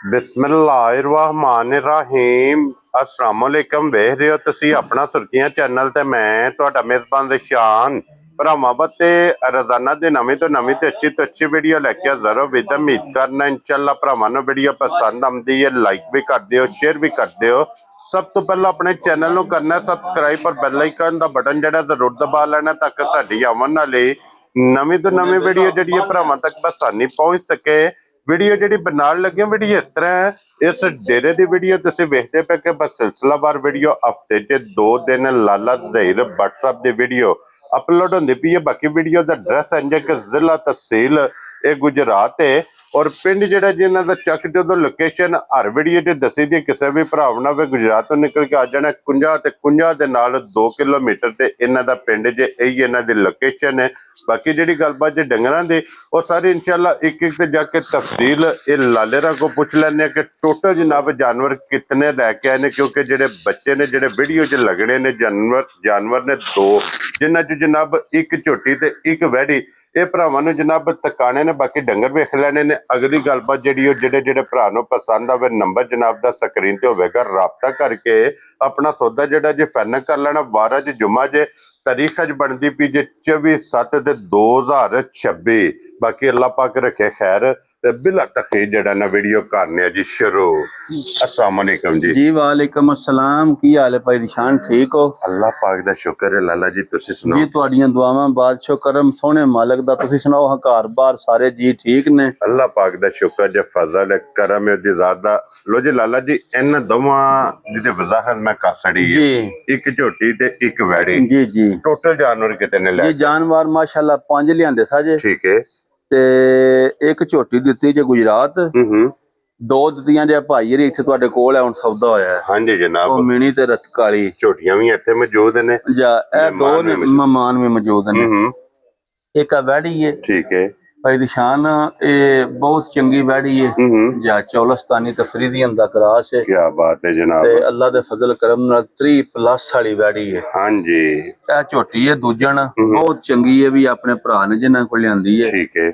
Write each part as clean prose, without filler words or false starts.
बिस्मिल्लाहिर्रहमानिर्रहीम अस्सलाम वालेकुम। वेख रहे हो तुसी अपना सुर्खियां चैनल ते मैं तुहाडा मेजबान शान भरावां ते रोजाना दी नवीं तो अच्छी वीडियो लैके हाज़र हो। विद उम्मीद करना इंशाअल्लाह भरावां नूं वीडियो पसंद आउंदी है, लाइक भी कर दिओ, शेयर भी कर दिओ। सब तो पहला अपने चैनल नूं करना सबसक्राइब और बेल आइकन दा बटन जिहड़ा जरूर दबा लेना ताकि साडी आवन वाली नवीं तो नवीं वीडियो जिहड़ी भरावां तक आसानी पहुंच सके। वीडियो जी बनाने लगे वीडियो इस तरह है, इस डेरे की वीडियो तुम वेखते पे कि बस सिलसिलावार वीडियो हफ्ते च 2 दिन लाला ज़हीर व्हाट्सएप की वीडियो अपलोड होती पई है। बाकी वीडियो का एड्रैस है कि जिला तहसील ये गुजरात है और पिंड जिहड़ा जिन्हां दा चक जो लोकेशन हर वीडियो च दसी दी। किसी भी भरा ना वे गुजरात तो निकल के आ जाना कुंजा ते कुंजा दे नाल 2 किलोमीटर ते इन्हां दा पिंड जे यही इन्हां दी लोकेशन है। बाकी जी गलबात जो डंगरां दी वो सारी इंशाअल्लाह एक एक ते जाके तफसील ये लालेरा को पूछ लेने कि टोटल जनाब जानवर कितने लैके आए ने, क्योंकि जेडे बच्चे ने जेडे वीडियो च लगने ने जानवर ने 2 जिन्हां च जनाब एक झोटी ते एक वैड़ी ये भरावां नूं जनाब तकाने ने। बाकी डंगर वेख लेने ने। अगली गलबात जी जेडे भरा नूं पसंद आवे नंबर जनाब दा स्क्रीन ते होवेगा, राबता करके अपना सौदा जेड़ा जे फाइनल कर लेना। 12 च जुम्मा जे तारीख अज बनती पी जे 24/7/2026। बाकी अल्लाह पाक रखे खैर ते बिला तखीर जड़ा ना वीडियो करने जी शुरू। अस्सलाम वालेकुम जी। जी वालेकुम अस्सलाम। की हाल है भाई निशान, ठीक हो? अल्लाह पाक दा शुक्र है लाला जी, तुसी सुनाओ जी तुहाडियां दुआवां बादशाह करम सोहने मालिक दा। तुसी सुनाओ घर बार सारे जी ठीक ने? अल्लाह पाक दा शुक्र जे फजल है करम है दी ज़ात दा। लो जी लाला जी इन दोवां दी वजाहत मैं कर छड़ी है, एक झोटी ते एक वैड़ी। जी जी टोटल जानवर कितने ले? जी जानवर माशाल्लाह 5 लियांदे साजे। ठीक है ते एक झोटी दित्ती जे गुजरात, 2 दित्तियां जे भाई हरी इत्थे तुहाडे कोल है, हुण सौदा होया है। हाँ जी जनाब, ओ मिनी ते रत काली झोटियां भी इत्थे मौजूद ने जा ए 2 ने मेहमान भी मौजूद ने। एक वैड़ी है, ठीक है भाई निशान ये बहुत चंगी वैड़ी है जा चौलस्तानी तफरीदियन दा क्रास है। क्या बात है जनाब, ते अल्लाह दे फजल करम नाल 3+ वाली वैड़ी है। हाँ जी ए झोटी है दूजन बहुत चंगी है, भी अपने भरा ने जिन्हां कोल लियांदी है। ठीक है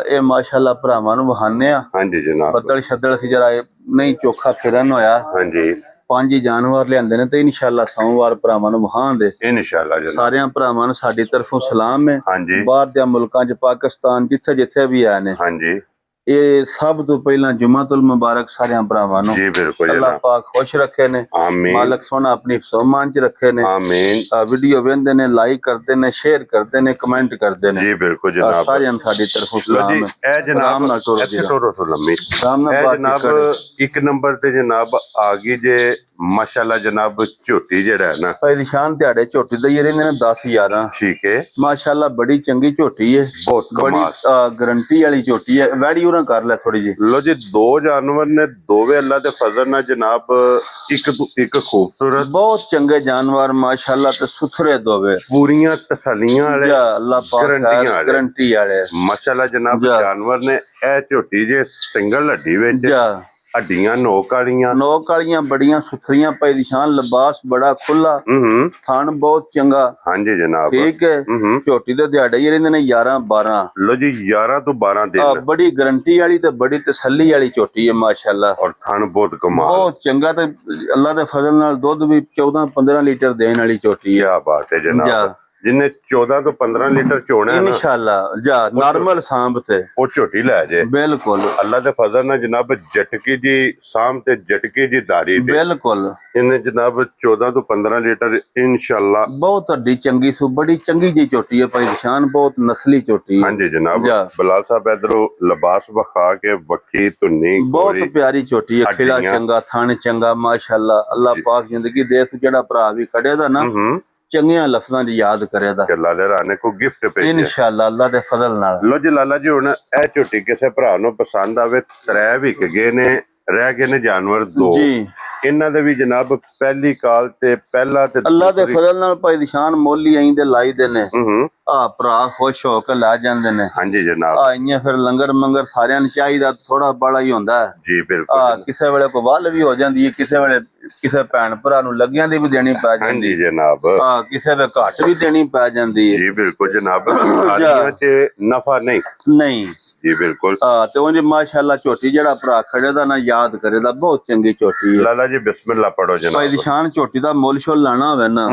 ये माशाल्लाह भरावां नूं वहाने आ। हाँ जी जनाब, बदल शदल सी जरा नहीं चोखा फिरन होया। हाँ जी 5 ही जानवर लियांदे ने ते इंशाअल्लाह सोमवार भरावां नूं वहांदे इंशाअल्लाह जनाब। सारियां भरावां नूं साडी तरफों सलाम है। हाँ जी बाहर दे मुल्कां च पाकिस्तान जिथे जिथे भी आए ने, हाँ जी ये सब तो पहला जुम्मतुल मुबारक सारियां भरावां नूं। जी बिल्कुल अल्लाह जनाब, पाक खुश रखे ने, आमीन मालक सोना अपनी सोमान च रखे ने। आमीन वीडियो वेंदे ने, लाइक करते ने, शेयर करते ने, कमेंट करते ने। जी बिल्कुल जनाब। सारियां साडी तरफों लो सलाम जी है। ए जनाब आराम नाल टुरो इत्थे जीरा। टोरो तो लम्मी आराम नाल ए बाकी जनाब खड़े। एक नंबर ते जनाब आ गई जे माशाल्लाह जनाब झोटी जेड़ा है ना भाई निशान दिहाड़े झोटी दे रहिंदे ने 10-11। ठीक है माशाल्लाह बड़ी चंगी झोटी है, बहुत बड़ी कमाल। गारंटी वाली झोटी है। वैड़ी उरा कर ले थोड़ी जी। लो जी 2 जानवर ने, दोवे अल्लाह दे फजल नाल जनाब एक तो एक खूबसूरत बहुत चंगे जानवर माशाल्लाह ते सुथरे दोवे पूरियां तसलियां वाले जा अल्लाह पाक गारंटी वाले माशाल्लाह जनाब। जानवर ने ए झोटी जे सिंगल हड्डी विच जा हड्डियां नोक वालियां बड़ियां सुथरियां। भाई निशान लिबास बड़ा खुला, थान बहुत चंगा। हाँ जी जनाब ठीक है। झोटी दे दिहाड़े ही रहिंदे ने 11-12। लो जी 11 तो 12 दिन बड़ी गारंटी वाली ते बड़ी तसल्ली वाली झोटी है माशाल्लाह। और थान बहुत कमाल, बहुत चंगा ते अल्लाह दे फजल नाल दुध भी 14-15 लीटर देने वाली झोटी है। क्या बात है जनाब। जिन्हें 14 तो 15 लीटर चोना है ना इंशाल्लाह जा नॉर्मल सांभ ते वो झोटी लै जे बिल्कुल अल्लाह दे फजल नाल जनाब। झटकी जी सांभ ते झटकी जी दारी ते बिल्कुल इन्हें जनाब 14 तो 15 लीटर इंशाल्लाह। बहुत हड्डी चंगी सु, बड़ी चंगी जी झोटी है भाई निशान, बहुत नस्ली झोटी है। हाँ जी जनाब। बिलाल साहब इधरों लिबास बखा के वक्की धुन्नी बहुत प्यारी झोटी है, खिला चंगा, थान चंगा माशाल्लाह। अल्लाह पाक जिंदगी दे जेड़ा भरा भी खड़े दा ना चंगियां लफ्जां दी याद करे दा लाले राने को गिफ्ट पे इंशाल्लाह अल्लाह दे फजल नाल। लो जी लाला जी हुण ए झोटी किसे भरा नूं पसंद आवे 3 विक गए ने, रह गए ने जानवर 2 इन्हां दे भी जनाब पहली काल ते पहला ते अल्लाह दे फजल नाल भाई निशान मोली आई दे लाई दे ने। ਆ ਭਰਾ ਖੁਸ਼ ਹੋ ਕੇ ਲੈ ਜਾਂਦੇ ਨੇ। ਹਾਂਜੀ ਜਨਾਬ। ਆ ਇੰਨੇ ਫਿਰ ਲੰਗਰ ਮੰਗਰ ਸਾਰਿਆਂ ਨੂੰ ਚਾਹੀਦਾ, ਥੋੜਾ ਬੜਾ ਹੀ ਹੁੰਦਾ ਹੈ। ਜੀ ਬਿਲਕੁਲ। ਕਿਸੇ ਵੇਲੇ ਕੋਈ ਵੱਲ ਵੀ ਹੋ ਜਾਂਦੀ ਹੈ, ਕਿਸੇ ਵੇਲੇ ਕਿਸੇ ਭੈਣ ਭਰਾ ਨੂੰ ਲੱਗਿਆਂ ਦੀ ਵੀ ਦੇਣੀ ਪੈ ਜਾਂਦੀ। ਹਾਂਜੀ ਜਨਾਬ। ਕਿਸੇ ਵੇ ਘੱਟ ਵੀ ਦੇਣੀ ਪੈ ਜਾਂਦੀ ਹੈ। ਜੀ ਬਿਲਕੁਲ ਜਨਾਬ। ਸਾਰੀਆਂ ਚ ਨਫਾ ਨਹੀਂ ਜੀ ਬਿਲਕੁਲ। ਤੇ ਉਂਝ ਮਾਸ਼ਾਅੱਲਾ ਝੋਟੀ ਜਿਹੜਾ ਭਰਾ ਖੜੇ ਦਾ ਨਾ ਯਾਦ ਕਰੇ ਦਾ, ਬਹੁਤ ਚੰਗੀ ਝੋਟੀ ਹੈ। ਲਾਲਾ ਜੀ ਬਿਸਮਿਲ੍ਲਾ ਪੜੋ ਜਨਾਬ। ਭਾਈ ਦੀ ਸ਼ਾਨ ਝੋਟੀ ਦਾ ਮੁੱਲ ਸ਼ੁੱਲ ਲਾਣਾ ਹੋਵੇ ਨਾ,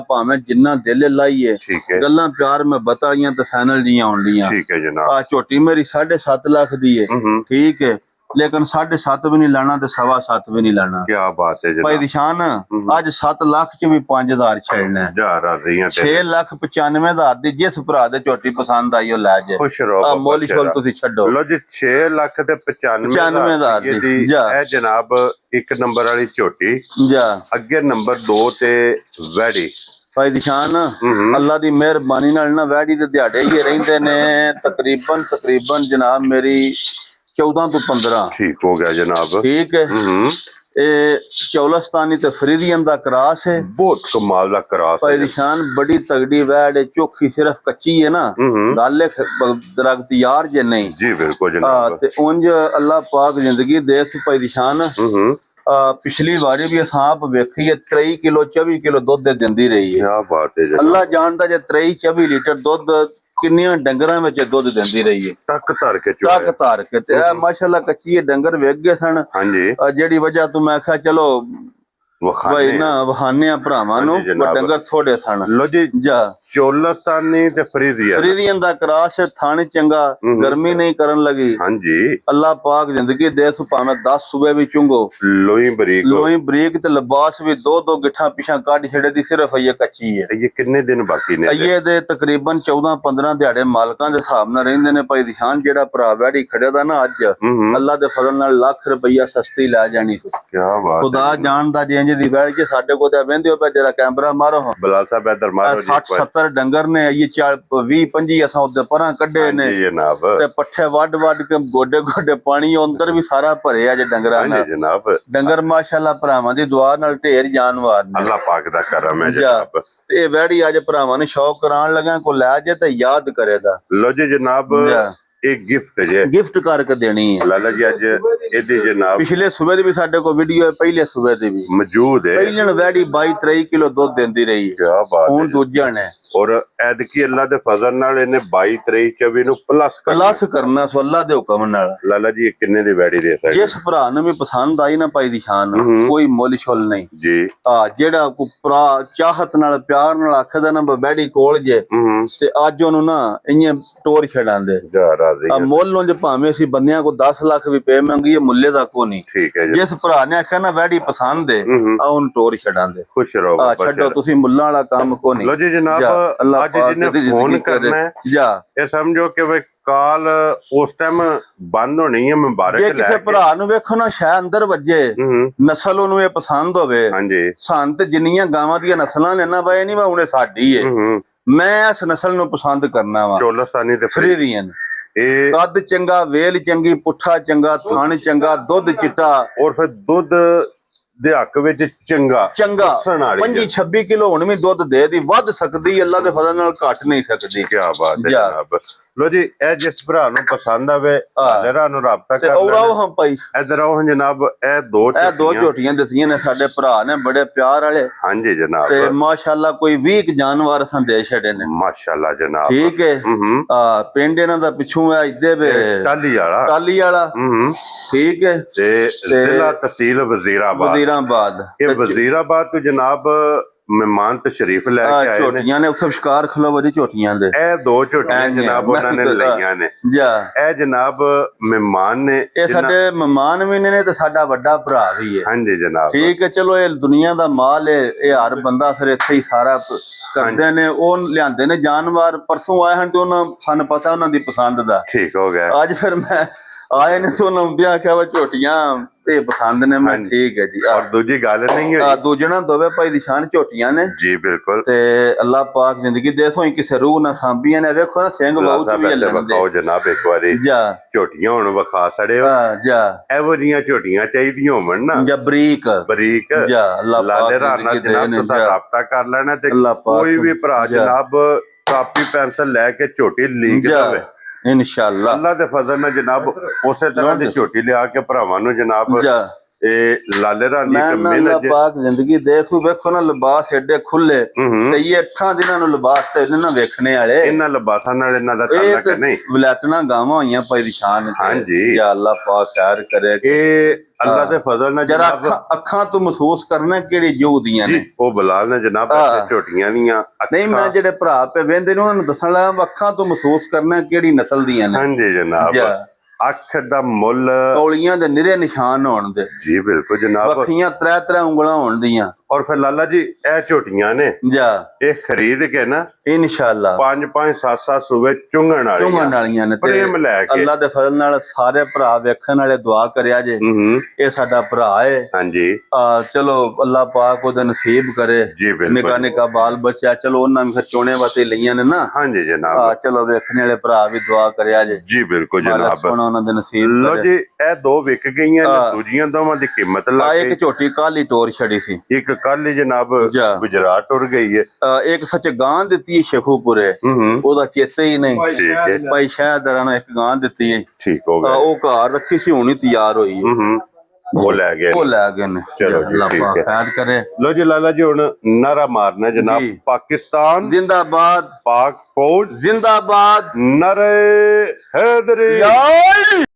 ਭਾਵੇਂ ਜਿੰਨਾ ਦਿਲ ਲਾਈਏ, ਗੱਲਾਂ ਪਿਆਰ ਮੈਂ ਬਤਾਈਆਂ ਤੇ ਫਾਈਨਲ ਦੀਆਂ ਆਉਂਦੀਆਂ। ਠੀਕ ਹੈ ਜਨਾਬ। ਝੋਟੀ ਮੇਰੀ 7.5 ਲੱਖ ਦੀ ਹੈ, ਠੀਕ ਹੈ, ਲੇਕਿਨ 7.5 ਵੀ ਨਹੀਂ ਲੈਣਾ ਤੇ 7.25 ਵੀ ਨਹੀਂ ਲੈਣਾ। ਕੀ ਬਾਤ ਹੈ ਜਨਾਬ। ਭਾਈ ਦੀ ਸ਼ਾਨ ਅੱਜ 7 ਲੱਖ ਚ ਵੀ 5000 ਛੱਡਣਾ ਹੈ। 6,95,000 ਦੀ ਜਿਸ ਭਰਾ ਦੇ ਝੋਟੀ ਪਸੰਦ ਆਈ ਉਹ ਲੈ ਜੇ। ਖੁਸ਼ ਰਹੋ। ਮੁੱਲ ਸ਼ੁੱਲ ਤੁਸੀਂ ਛੱਡੋ। ਲੋ ਜੀ 6,95,000 ਦੀ ਇਹ ਜਨਾਬ 1 ਨੰਬਰ ਵਾਲੀ ਝੋਟੀ। ਅੱਗੇ ਨੰਬਰ 2 ਤੇ ਵੈੜੀ। ਭਾਈ ਦੀ ਸ਼ਾਨ ਅੱਲਾ ਦੀ ਮਿਹਰਬਾਨੀ ਨਾਲ ਨਾ ਵੈੜੀ ਦੇ ਦਿਹਾੜੇ ਹੀ ਰਹਿੰਦੇ ਨੇ ਤਕਰੀਬਨ ਜਨਾਬ ਮੇਰੀ 14 ਤੋਂ 15। ਠੀਕ ਹੋ ਗਿਆ ਜਨਾਬ। ਠੀਕ ਹੈ। ਇਹ ਚੌਲਸਤਾਨੀ ਤੇ ਫਰੀਦੀਅਨ ਦਾ ਕਰਾਸ ਹੈ। ਬਹੁਤ ਕਮਾਲ ਦਾ ਕਰਾਸ ਭਾਈ ਦੀ ਸ਼ਾਨ ਬੜੀ ਤਗੜੀ ਵੈੜ ਹੈ, ਚੋਖੀ ਸਿਰਫ ਕੱਚੀ ਹੈ ਨਾ, ਗੱਲ ਦਰਖਤ ਯਾਰ ਜੇ ਨਹੀਂ। ਜੀ ਬਿਲਕੁਲ ਜਨਾਬ। ਤੇ ਉਂਝ ਅੱਲਾ ਪਾਕ ਜ਼ਿੰਦਗੀ ਦੇ ਭਾਈ ਦੀ ਸ਼ਾਨ ਪਿਛਲੀ ਵਾਰੀ ਵੀ ਅਸਾਂ ਵੇਖੀ ਹੈ 23 ਕਿਲੋ 24 ਕਿਲੋ ਦੁੱਧ ਦਿੰਦੀ ਰਹੀ ਹੈ। ਕੀ ਬਾਤ ਹੈ ਜਨਾਬ। ਅੱਲਾ ਜਾਣਦਾ ਜੇ 23-24 ਲੀਟਰ ਦੁੱਧ ਕਿੰਨੀਆਂ ਡੰਗਰਾਂ ਵਿੱਚ ਦੁੱਧ ਦਿੰਦੀ ਰਹੀ ਹੈ। ਟੱਕ ਧਰ ਕੇ ਤੇ ਇਹ ਮਾਸ਼ਾਅੱਲਾ ਕੱਚੀ ਡੰਗਰ ਵੇਖ ਗਏ ਸਨ। ਹਾਂਜੀ। ਜਿਹੜੀ ਵਜ੍ਹਾ ਤੋਂ ਮੈਂ ਆਖਿਆ ਚਲੋ ਭਾਈ ਨਾ ਵਹਾਨੇ ਭਰਾਵਾਂ ਨੂੰ, ਡੰਗਰ ਥੋੜੇ ਸਨ। ਲੋ ਜੀ ਚੋਲਸਤਾਨੀ ਤੇ ਫਰੀਦੀਅਨ ਦਾ ਕਰਾਸ, ਥਾਣ ਚੰਗਾ, ਗਰਮੀ ਨਹੀਂ ਕਰਨ ਲੱਗੀ। ਹਾਂਜੀ। ਅੱਲਾ ਪਾਕ ਜ਼ਿੰਦਗੀ ਦੇ ਭਾਵੇਂ 10 ਸੂਬੇ ਵੀ ਚੁੰਗੋ, ਲੋਈ ਬਰੀਕ ਤੇ ਲਿਬਾਸ ਵੀ 2-2 ਗਿੱਠਾਂ ਪਿਛਾਂ ਕੱਢ ਛੜੇ ਦੀ, ਸਿਰਫ ਇਹ ਕੱਚੀ ਹੈ। ਇਹ ਕਿੰਨੇ ਦਿਨ ਬਾਕੀ ਨੇ? ਇਹ ਦੇ ਤਕਰੀਬਨ 14-15 ਦਿਹਾੜੇ ਮਾਲਕਾਂ ਦੇ ਹਿਸਾਬ ਨਾਲ ਰਹਿੰਦੇ ਨੇ। ਭਾਈ ਦੀ ਸ਼ਾਨ ਜਿਹੜਾ ਭਰਾ ਵੈੜੀ ਖੜੇ ਦਾ ਨਾ ਅੱਜ ਅੱਲਾ ਦੇ ਫਜ਼ਲ ਨਾਲ ਲੱਖ ਰੁਪਈਆ ਸਸਤੀ ਲੈ ਜਾਣੀ। ਕੀ ਬਾਤ। ਖੁਦਾ ਜਾਣਦਾ ਜੇ ਇੰਜ ਦੀ ਵੈੜ ਜੇ ਸਾਡੇ ਕੋਲ ਤੇ ਵਹਿੰਦੇ ਹੋ ਪਿਆ, ਜਰਾ ਕੈਮਰਾ ਮਾਰੋ ਬਲਾਲ ਸਾਹਿਬ ਇਧਰ ਮਾਰੋ ਜੀ। 60-70 ਡੰਗਰ ਨੇ, ਇਹ 20-25 ਅਸਾਂ ਉਹਦੇ ਪਰਾਂ ਕੱਢੇ ਨੇ ਤੇ ਪੱਠੇ ਵੱਢ ਕੇ ਗੋਡੇ ਪਾਣੀ ਅੰਦਰ ਵੀ ਸਾਰਾ ਭਰਿਆ ਜੇ ਡੰਗਰਾਂ ਨਾਲ ਜਨਾਬ। ਡੰਗਰ ਮਾਸ਼ਾਅੱਲਾ ਭਰਾਵਾਂ ਦੀ ਦੁਆ ਨਾਲ ਢੇਰ ਜਾਨਵਾਰ ਨੇ। ਅੱਲਾ ਪਾਕ ਦਾ ਕਰਮ ਹੈ ਜਨਾਬ। ਇਹ ਵੈੜੀ ਅੱਜ ਭਰਾਵਾਂ ਨੂੰ ਸ਼ੌਕ ਕਰਾਉਣ ਲੱਗਾ, ਕੋ ਲੈ ਜੇ ਤੇ ਯਾਦ ਕਰੇਗਾ। ਲੋ ਜੀ ਜਨਾਬ एक गिफ्ट करके देनी है लाला जी। अज ਇਹਦੀ ਜਨਾਬ ਪਿਛਲੇ ਸੂਬੇ ਦੀ ਵੀ ਸਾਡੇ ਕੋਲ ਵੀਡੀਓ ਹੈ, ਪਹਿਲੇ ਸੂਬੇ ਦੀ ਵੀ ਮੌਜੂਦ ਹੈ। ਪਹਿਲਣ ਵੈੜੀ 22-23 ਕਿਲੋ ਦੁੱਧ ਦਿੰਦੀ ਰਹੀ ਹੈ। ਕੀ ਬਾਤ ਹੈ। ਹੁਣ ਦੂਜਣ ਹੈ ਔਰ ਐਦਕੀ ਅੱਲਾ ਦੇ ਫਜ਼ਲ ਨਾਲ ਇਹਨੇ 22-23-24 ਨੂੰ ਪਲੱਸ ਕਰਨਾ ਸੋ ਅੱਲਾ ਦੇ ਹੁਕਮ ਨਾਲ। ਲਾਲਾ ਜੀ ਕਿੰਨੇ ਦੀ ਵੈੜੀ ਦੇ ਸਕਦੇ? ਜਿਸ ਭਰਾ ਨੂੰ ਵੀ ਪਸੰਦ ਆਈ ਨਾ ਭਾਈ ਦੀ ਸ਼ਾਨ, ਕੋਈ ਮੁੱਲ ਛੁੱਲ ਨਹੀਂ ਜੀ। ਜਿਹੜਾ ਕੋ ਭਰਾ ਚਾਹਤ ਨਾਲ ਪਿਆਰ ਨਾਲ ਆਖਦਾ ਨਾ ਵੈੜੀ ਕੋਲ ਜੇ ਤੇ ਅੱਜ ਉਹਨੂੰ ਨਾ ਇੰਨੇ ਟੋਰ ਛਡਾਂਦੇ ਮੁੱਲ ਨੂੰ। ਜੇ ਭਾਵੇਂ ਅਸੀਂ ਬੰਦਿਆਂ ਕੋ 10 ਲੱਖ ਵੀ ਪੇ ਮੰਗੀਏ, ਮੁੱਲੇ ਦਾ ਕੋ ਨਹੀਂ। ਠੀਕ ਹੈ ਜੀ। ਜਿਸ ਭਰਾ ਨੇ ਆਖਿਆ ਨਾ ਵੈੜੀ ਪਸੰਦ ਹੈ, ਆ ਉਹਨੂੰ ਟੋਰ ਛਡਾਂਦੇ। ਖੁਸ਼ ਰਹੋ। ਛੱਡੋ ਤੁਸੀਂ ਮੁੱਲਾਂ ਵਾਲਾ ਕੰਮ ਕੋ ਨਹੀਂ। ਲੋ ਜੀ ਜਨਾਬ ਅੱਜ ਜਿਹਨੇ ਫੋਨ ਕਰਨਾ ਹੈ ਇਹ ਸਮਝੋ ਕਿ ਵੇ ਕਾਲ ਉਸ ਟਾਈਮ ਬੰਦ ਹੋਣੀ ਹੈ। ਮੁਬਾਰਕ ਲੈ ਕਿਸੇ ਭਰਾ ਨੂੰ ਵੇਖੋ ਨਾ ਸ਼ਾਇਦ ਅੰਦਰ ਵੱਜੇ, ਨਸਲ ਉਹਨੂੰ ਇਹ ਪਸੰਦ ਹੋਵੇ। ਹਾਂਜੀ। ਸਾਨੂੰ ਤੇ ਜਿੰਨੀਆਂ ਗਾਵਾਂ ਦੀਆਂ ਨਸਲਾਂ ਨੇ ਨਾ ਬਾਈ ਨਹੀਂ ਵਾ ਉਹਨੇ ਸਾਡੀ ਹੈ। ਮੈਂ ਇਸ ਨਸਲ ਨੂੰ ਪਸੰਦ ਕਰਨਾ ਵਾ, ਚੋਲਸਤਾਨੀ ਤੇ ਫਰੀਦੀਅਨ। ਕੱਦ ਚੰਗਾ, ਵੇਲ ਚੰਗੀ, ਪੁੱਠਾ ਚੰਗਾ, ਥਣ ਚੰਗਾ, ਦੁੱਧ ਚਿੱਟਾ, ਔਰ ਫਿਰ ਦੁੱਧ ਦੇ ਹੱਕ ਵਿੱਚ ਚੰਗਾ 25-26 ਕਿਲੋ ਹੁਣ ਵੀ ਦੁੱਧ ਦੇ ਦੀ ਵੱਧ ਸਕਦੀ, ਅੱਲਾ ਦੇ ਫਜ਼ਲ ਨਾਲ ਘਟ ਨਹੀਂ ਸਕਦੀ। ਕੀ ਬਾਤ ਹੈ ਜਨਾਬ। ਲੋ ਜੀ ਇਹ ਜਿਸ ਭਰਾ ਨੂੰ ਪਸੰਦ ਆਵੇ ਜਰਾ ਨੂੰ ਰਾਬਤਾ ਕਰ ਲੈਣਾ। ਭਾਈ ਇਧਰ ਆਓ ਜਨਾਬ। ਇਹ ਦੋ ਝੋਟੀਆਂ ਦਿੱਤੀਆਂ ਨੇ ਸਾਡੇ ਭਰਾ ਨੇ, ਬੜੇ ਪਿਆਰ ਵਾਲੇ। ਹਾਂਜੀ ਜਨਾਬ। ਤੇ ਮਾਸ਼ਾਅੱਲਾ ਕੋਈ 20 ਜਾਨਵਰ ਅਸਾਂ ਦੇ ਛੜੇ ਨੇ। ਮਾਸ਼ਾਅੱਲਾ ਜਨਾਬ। ਠੀਕ ਹੈ। ਪਿੰਡ ਇਹਨਾਂ ਦਾ ਪਿੱਛੋਂ ਹੈ ਇੱਦੇ ਵੇ ਟਾਲੀ ਵਾਲਾ। ਠੀਕ ਹੈ। ਤੇ ਜ਼ਿਲ੍ਹਾ ਤਹਿਸੀਲ ਵਜ਼ੀਰਾਬਾਦ। ਇਹ ਵਜ਼ੀਰਾਬਾਦ ਤੋਂ ਜਨਾਬ ਮਹਿਮਾਨ ਤਸ਼ਰੀਫ ਲੈ ਕੇ ਆਏ ਨੇ। ਝੋਟੀਆਂ ਨੇ ਉੱਥੇ ਵਿਸ਼ਕਾਰ ਖਲੋਵਰੀ ਝੋਟੀਆਂ ਦੇ। ਇਹ 2 ਝੋਟੀਆਂ ਜਨਾਬ ਉਹਨਾਂ ਨੇ ਲਈਆਂ ਨੇ। ਇਹ ਜਨਾਬ ਮਹਿਮਾਨ ਨੇ। ਇਹ ਸਾਡੇ ਮਹਿਮਾਨ ਵੀ ਨੇ ਤੇ ਸਾਡਾ ਵੱਡਾ ਭਰਾ ਵੀ ਹੈ। ਹਾਂਜੀ ਜਨਾਬ। ਠੀਕ ਹੈ। ਚਲੋ ਇਹ ਦੁਨੀਆ ਦਾ ਮਾਲ ਹੈ, ਇਹ ਹਰ ਬੰਦਾ ਫਿਰ ਇੱਥੇ ਹੀ ਸਾਰਾ ਕਰਦੇ ਨੇ। ਉਹ ਲਿਆਂਦੇ ਨੇ ਜਾਨਵਰ, ਪਰਸੋਂ ਆਏ ਹਨ ਤੇ ਉਹਨਾਂ ਸਾਨੂੰ ਪਤਾ ਉਹਨਾਂ ਦੀ ਪਸੰਦ ਦਾ। ਠੀਕ ਹੋ ਗਿਆ। ਅੱਜ ਫਿਰ ਮੈਂ ਆਏ ਨੇ ਤੇ ਉਹਨਾਂ ਨੂੰ ਆਖਿਆ ਵਾ ਝੋਟੀਆਂ ਇਹ ਪਸੰਦ ਨੇ। ਮੈਂ ਠੀਕ ਹੈ ਜੀ। ਔਰ ਦੂਜੀ ਗੱਲ ਨਹੀਂ ਹੋਈ ਦੂਜਣਾ ਦੋਵੇਂ ਭਾਈ ਦੀ ਸ਼ਾਨ ਝੋਟੀਆਂ ਨੇ ਜੀ। ਬਿਲਕੁਲ। ਤੇ ਅੱਲਾ ਪਾਕ ਜ਼ਿੰਦਗੀ ਦੇ ਸੋਈ ਕਿਸੇ ਰੂਹ ਨਾ ਸਾਂਭੀਆਂ ਨੇ। ਵੇਖੋ ਨਾ ਸਿੰਘ ਬਹੁਤ ਵੀ ਵਿਖਾਓ ਜਨਾਬ ਇੱਕ ਵਾਰੀ ਝੋਟੀਆਂ ਹੁਣ ਵਿਖਾ ਸੜੇ ਹੋ। ਇਹੋ ਜਿਹੀਆਂ ਝੋਟੀਆਂ ਚਾਹੀਦੀਆਂ ਹੋਣ ਨਾ ਜਾਂ ਬਰੀਕ ਲਾਲੇ ਰਾਹ ਨਾਲ ਜਨਾਬ ਤੁਸੀਂ ਰਾਬਤਾ ਕਰ ਲੈਣਾ ਤੇ ਕੋਈ ਵੀ ਭਰਾ ਜਨਾਬ ਕਾਪੀ ਪੈਨਸਲ ਲੈ ਕੇ ਝੋਟੀ ਲੀਕ ਦੇਵੇ ਇਨਸ਼ਾਅੱਲਾ। ਅੱਲਾ ਦੇ ਫਜ਼ਲ ਨਾਲ ਜਨਾਬ ਉਸੇ ਤਰ੍ਹਾਂ ਦੀ ਝੋਟੀ ਲਿਆ ਕੇ ਭਰਾਵਾਂ ਨੂੰ ਜਨਾਬ ਇਹ ਲਾਲੇ ਰਾਂ ਦੀ ਮੈਂ ਨਾ ਅੱਲਾ ਪਾਕ ਜ਼ਿੰਦਗੀ ਦੇ ਸੂ ਵੇਖੋ ਨਾ ਲਿਬਾਸ ਏਡੇ ਖੁੱਲੇ ਤੇ ਇਹ 8 ਦਿਨਾਂ ਨੂੰ ਲਿਬਾਸ ਤੇ ਇਹਨਾਂ ਵੇਖਣੇ ਵਾਲੇ ਇਹਨਾਂ ਲਿਬਾਸਾਂ ਨਾਲ ਇਹਨਾਂ ਦਾ ਤਾਲੁਕ ਨਹੀਂ। ਵਲੈਤਣਾ ਗਾਵਾਂ ਹੋਈਆਂ ਪਰੇਸ਼ਾਨ ਹਾਂਜੀ ਜਾਂ ਅੱਲਾ ਪਾਕ ਖੈਰ ਕਰੇ। ਇਹ ਅੱਲਾ ਦੇ ਫਜ਼ਲ ਨਾਲ ਜਰਾ ਅੱਖਾਂ ਤੋਂ ਮਹਿਸੂਸ ਕਰਨਾ ਕਿਹੜੀ ਜੂ ਦੀਆਂ ਨੇ ਉਹ ਬਲਾਲ ਨੇ ਜਨਾਬ ਝੋਟੀਆਂ ਦੀਆਂ ਨਹੀਂ ਮੈਂ ਜਿਹੜੇ ਭਰਾ ਪੇ ਵੇਂਦੇ ਨੇ ਉਹਨਾਂ ਨੂੰ ਦੱਸਣ ਲੱਗਾ ਅੱਖਾਂ ਤੋਂ ਮਹਿਸੂਸ ਕਰਨਾ ਕਿਹੜੀ ਨਸਲ ਦੀਆਂ ਨੇ। ਹਾਂਜੀ ਜਨਾਬ ਅੱਖ ਦਾ ਮੁੱਲ ਕੌਲੀਆਂ ਦੇ ਨਿਰੇ ਨਿਸ਼ਾਨ ਹੋਣ ਦੇ ਜੀ ਬਿਲਕੁਲ ਜਨਾਬ ਅੱਖੀਆਂ ਤਰੇ ਉਂਗਲਾਂ ਹੋਣ ਦੀਆਂ ਔਰ ਫਿਰ ਲਾਲਾ ਜੀ ਇਹ ਝੋਟੀਆਂ ਨੇ ਇਹ ਖਰੀਦ ਕੇ ਨਾ ਇਨਸ਼ਾਅੱਲਾ 5-5 7-7 ਸੂਬੇ ਚੁੰਗਣ ਵਾਲੀਆਂ ਨੇ ਪ੍ਰੇਮ ਲੈ ਕੇ ਅੱਲਾ ਦੇ ਫਜ਼ਲ ਨਾਲ ਸਾਰੇ ਭਰਾ ਵੇਖਣ ਵਾਲੇ ਦੁਆ ਕਰਿਆ ਜੇ ਇਹ ਸਾਡਾ ਭਰਾ ਹੈ। ਹਾਂਜੀ ਚਲੋ ਅੱਲਾ ਪਾਕ ਉਹਦੇ ਨਸੀਬ ਕਰੇ ਜੀ ਬਿਲਕੁਲ ਨਿੱਕਾ ਨਿੱਕਾ ਬਾਲ ਬੱਚਾ ਚਲੋ ਉਹਨਾਂ ਵੀ ਫਿਰ ਚੋਣੇ ਵਾਸਤੇ ਲਈਆਂ ਨੇ ਨਾ। ਹਾਂਜੀ ਜਨਾਬ ਚਲੋ ਵੇਖਣ ਵਾਲੇ ਭਰਾ ਵੀ ਦੁਆ ਕਰਿਆ ਜੇ ਜੀ ਬਿਲਕੁਲ ਜਨਾਬ ਉਹਨਾਂ ਦੇ ਨਸੀਬ ਲੋ ਜੀ ਇਹ ਦੋ ਵਿਕ ਗਈਆਂ ਦੂਜੀਆਂ ਦੋਵਾਂ ਦੀ ਕੀਮਤ ਲੱਗ ਗਈ। ਇੱਕ ਝੋਟੀ ਕਾਲੀ ਤੋਰ ਛੜੀ ਸੀ ਇੱਕ ਕੱਲ ਹੀ ਜਨਾਬ ਗੁਜਰਾਤ ਟੁਰ ਗਈ ਹੈ। ਇੱਕ ਸੱਚ ਗਾਂ ਦਿੱਤੀ ਹੈ ਸ਼ੇਖੂਪੁਰੇ ਉਹਦਾ ਚੇਤੇ ਹੀ ਨਹੀਂ ਭਾਈ ਸ਼ਾਹਦਰਾਂ ਨੇ ਇੱਕ ਗਾਂ ਦਿੱਤੀ ਹੈ ਠੀਕ ਹੋ ਗਿਆ ਉਹ ਘਰ ਰੱਖੀ ਸੀ ਹੁਣੀ ਤਿਆਰ ਹੋਈ ਹੈ ਉਹ ਲੈ ਗਏ ਨੇ। ਚਲੋ ਜੀ ਠੀਕ ਹੈ ਖੈਰ ਕਰੇ। ਲੋ ਜੀ ਲਾਲਾ ਜੀ ਹੁਣ ਨਾਰਾ ਮਾਰਨਾ ਜਨਾਬ ਪਾਕਿਸਤਾਨ ਜ਼ਿੰਦਾਬਾਦ ਪਾਕ ਫੌਜ ਜ਼ਿੰਦਾਬਾਦ ਨਾਰੇ ਹੈਦਰੀ।